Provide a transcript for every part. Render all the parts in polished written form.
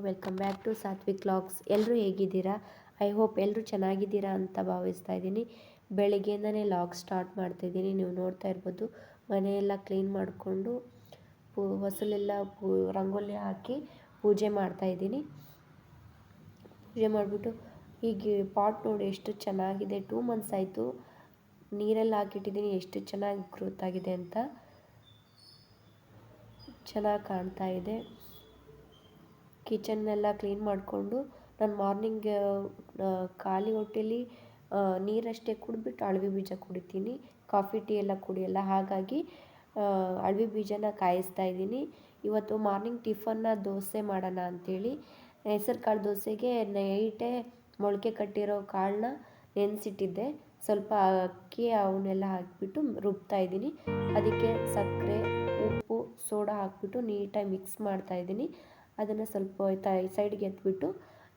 Welcome back to Satvik vlogs. ಎಲ್ಲರೂ ಹೇಗಿದ್ದೀರಾ? I hope ಎಲ್ಲರೂ ಚೆನ್ನಾಗಿದ್ದೀರಾ ಅಂತ ಭಾವಿಸ್ತಾ ಇದ್ದೀನಿ. ಬೆಳಗ್ಗೆಯಿಂದನೇ ವ್ಲಾಗ್ ಸ್ಟಾರ್ಟ್ ಮಾಡ್ತಾಯಿದ್ದೀನಿ. ನೀವು ನೋಡ್ತಾ ಇರ್ಬೋದು, ಮನೆಯೆಲ್ಲ ಕ್ಲೀನ್ ಮಾಡಿಕೊಂಡು ಹೊಸಲೆಲ್ಲ ರಂಗೋಲಿ ಹಾಕಿ ಪೂಜೆ ಮಾಡ್ತಾಯಿದ್ದೀನಿ. ಪೂಜೆ ಮಾಡಿಬಿಟ್ಟು ಈಗ ಪಾಟ್ ನೋಡಿ ಎಷ್ಟು ಚೆನ್ನಾಗಿದೆ. 2 ಮಂತ್ಸ್ ಆಯಿತು, ನೀರೆಲ್ಲ ಹಾಕಿಟ್ಟಿದ್ದೀನಿ. ಎಷ್ಟು ಚೆನ್ನಾಗಿ ಗ್ರೋತ್ ಆಗಿದೆ ಅಂತ, ಚೆನ್ನಾಗಿ ಕಾಣ್ತಾ ಇದೆ. ಕಿಚನ್ನೆಲ್ಲ ಕ್ಲೀನ್ ಮಾಡಿಕೊಂಡು ನಾನು ಮಾರ್ನಿಂಗ್ ಖಾಲಿ ಹೊಟ್ಟೆಲಿ ನೀರಷ್ಟೇ ಕುಡಿದ್ಬಿಟ್ಟು ಅಳವಿ ಬೀಜ ಕುಡಿತೀನಿ. ಕಾಫಿ ಟೀ ಎಲ್ಲ ಕುಡಿಯಲ್ಲ. ಹಾಗಾಗಿ ಅಳವಿ ಬೀಜನ ಕಾಯಿಸ್ತಾ ಇದ್ದೀನಿ. ಇವತ್ತು ಮಾರ್ನಿಂಗ್ ಟಿಫನ್ನ ದೋಸೆ ಮಾಡೋಣ ಅಂಥೇಳಿ ಹೆಸರು ಕಾಳು ದೋಸೆಗೆ ನೈಟೇ ಮೊಳಕೆ ಕಟ್ಟಿರೋ ಕಾಳನ್ನ ನೆನೆಸಿಟ್ಟಿದ್ದೆ. ಸ್ವಲ್ಪ ಅಕ್ಕಿ ಅವನ್ನೆಲ್ಲ ಹಾಕಿಬಿಟ್ಟು ರುಬ್ತಾ ಇದ್ದೀನಿ. ಅದಕ್ಕೆ ಸಕ್ಕರೆ, ಉಪ್ಪು, ಸೋಡಾ ಹಾಕಿಬಿಟ್ಟು ನೀಟಾಗಿ ಮಿಕ್ಸ್ ಮಾಡ್ತಾಯಿದ್ದೀನಿ. ಅದನ್ನು ಸ್ವಲ್ಪ ಸೈಡ್ಗೆ ಎತ್ಬಿಟ್ಟು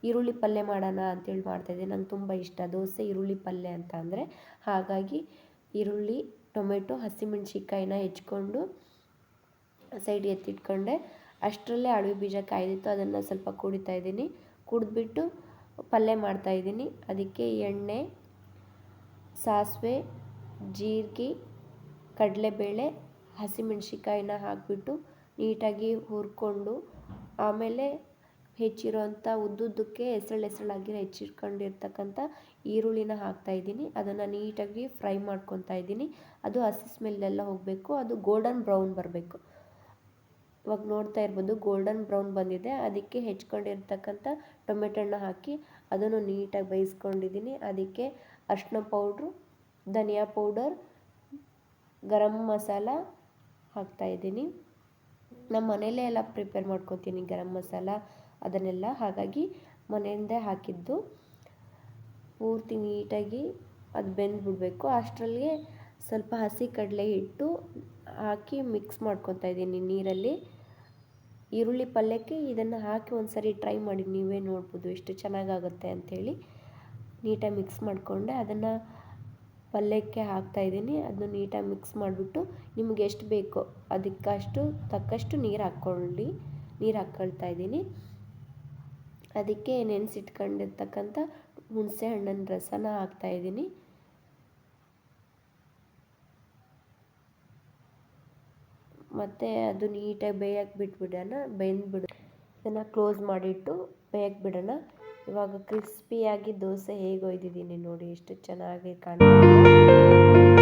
ಈರುಳ್ಳಿ ಪಲ್ಯ ಮಾಡೋಣ ಅಂತೇಳಿ ಮಾಡ್ತಾಯಿದ್ದೀನಿ. ನಂಗೆ ತುಂಬ ಇಷ್ಟ ದೋಸೆ ಈರುಳ್ಳಿ ಪಲ್ಯ ಅಂತ ಅಂದರೆ. ಹಾಗಾಗಿ ಈರುಳ್ಳಿ, ಟೊಮೆಟೊ, ಹಸಿಮೆಣ್ಸಿಕಾಯಿನ ಹೆಚ್ಕೊಂಡು ಸೈಡ್ ಎತ್ತಿಟ್ಕೊಂಡೆ. ಅಷ್ಟರಲ್ಲೇ ಅಳವಿ ಬೀಜ ಕಾಯ್ದಿತ್ತು, ಅದನ್ನು ಸ್ವಲ್ಪ ಕುಡಿತಾ ಇದ್ದೀನಿ. ಕುಡಿದ್ಬಿಟ್ಟು ಪಲ್ಯ ಮಾಡ್ತಾಯಿದ್ದೀನಿ. ಅದಕ್ಕೆ ಎಣ್ಣೆ, ಸಾಸಿವೆ, ಜೀರಿಗೆ, ಕಡಲೆಬೇಳೆ, ಹಸಿಮೆಣ್ಸಿಕಾಯಿನ ಹಾಕಿಬಿಟ್ಟು ನೀಟಾಗಿ ಹುರ್ಕೊಂಡು, ಆಮೇಲೆ ಹೆಚ್ಚಿರೋಂಥ ಉದ್ದುದ್ದಕ್ಕೆ ಎಸಳಾಗಿ ಹೆಚ್ಚಿಟ್ಕೊಂಡಿರ್ತಕ್ಕಂಥ ಈರುಳ್ಳಿನ ಹಾಕ್ತಾಯಿದ್ದೀನಿ. ಅದನ್ನು ನೀಟಾಗಿ ಫ್ರೈ ಮಾಡ್ಕೊತಾ ಇದ್ದೀನಿ. ಅದು ಹಸಿ ಸ್ಮೆಲ್ಲೆಲ್ಲ ಹೋಗಬೇಕು. ಅದು ಗೋಲ್ಡನ್ ಬ್ರೌನ್ ಬರಬೇಕು. ಇವಾಗ ನೋಡ್ತಾ ಇರ್ಬೋದು, ಗೋಲ್ಡನ್ ಬ್ರೌನ್ ಬಂದಿದೆ. ಅದಕ್ಕೆ ಹೆಚ್ಕೊಂಡಿರ್ತಕ್ಕಂಥ ಟೊಮೆಟೊ ಹಣ್ಣು ಹಾಕಿ ಅದನ್ನು ನೀಟಾಗಿ ಬೇಯಿಸ್ಕೊಂಡಿದ್ದೀನಿ. ಅದಕ್ಕೆ ಅರಿಶಿನ ಪೌಡ್ರು, ಧನಿಯಾ ಪೌಡರ್, ಗರಂ ಮಸಾಲ ಹಾಕ್ತಾಯಿದ್ದೀನಿ. ನಮ್ಮ ಮನೆಯಲ್ಲೇ ಎಲ್ಲ ಪ್ರಿಪೇರ್ ಮಾಡ್ಕೊತೀನಿ ಗರಂ ಮಸಾಲ ಅದನ್ನೆಲ್ಲ. ಹಾಗಾಗಿ ಮನೆಯಿಂದೇ ಹಾಕಿದ್ದು. ಪೂರ್ತಿ ನೀಟಾಗಿ ಅದು ಬೆಂದುಬಿಡಬೇಕು. ಅಷ್ಟರಲ್ಲಿಗೆ ಸ್ವಲ್ಪ ಹಸಿ ಕಡಲೆ ಹಿಟ್ಟು ಹಾಕಿ ಮಿಕ್ಸ್ ಮಾಡ್ಕೊತಾ ಇದ್ದೀನಿ ನೀರಲ್ಲಿ. ಈರುಳ್ಳಿ ಪಲ್ಯಕ್ಕೆ ಇದನ್ನು ಹಾಕಿ ಒಂದು ಸರಿ ಟ್ರೈ ಮಾಡಿ, ನೀವೇ ನೋಡ್ಬೋದು ಎಷ್ಟು ಚೆನ್ನಾಗಾಗುತ್ತೆ ಅಂಥೇಳಿ. ನೀಟಾಗಿ ಮಿಕ್ಸ್ ಮಾಡಿಕೊಂಡೆ ಅದನ್ನು ಪಲ್ಯಕ್ಕೆ ಹಾಕ್ತಾಯಿದ್ದೀನಿ. ಅದನ್ನು ನೀಟಾಗಿ ಮಿಕ್ಸ್ ಮಾಡಿಬಿಟ್ಟು ನಿಮಗೆ ಎಷ್ಟು ಬೇಕೋ ಅದಕ್ಕಷ್ಟು ತಕ್ಕಷ್ಟು ನೀರು ಹಾಕ್ಕೊಳ್ತಾ ಇದ್ದೀನಿ. ಅದಕ್ಕೆ ನೆನೆಸಿಟ್ಕೊಂಡಿರ್ತಕ್ಕಂಥ ಹುಣಸೆ ಹಣ್ಣಿನ ರಸನ ಹಾಕ್ತಾಯಿದ್ದೀನಿ. ಮತ್ತು ಅದು ನೀಟಾಗಿ ಬೇಯಕ್ಕೆ ಬಿಟ್ಬಿಡೋಣ. ಇದನ್ನು ಕ್ಲೋಸ್ ಮಾಡಿಟ್ಟು ಬೇಯಕ್ಕೆ ಬಿಡೋಣ. ಇವಾಗ ಕ್ರಿಸ್ಪಿಯಾಗಿ ದೋಸೆ ಹೇಗೆ ಒಯ್ದಿದ್ದೀನಿ ನೋಡಿ, ಎಷ್ಟು ಚೆನ್ನಾಗಿ ಕಾಣ್ತಾ ಇದೆ.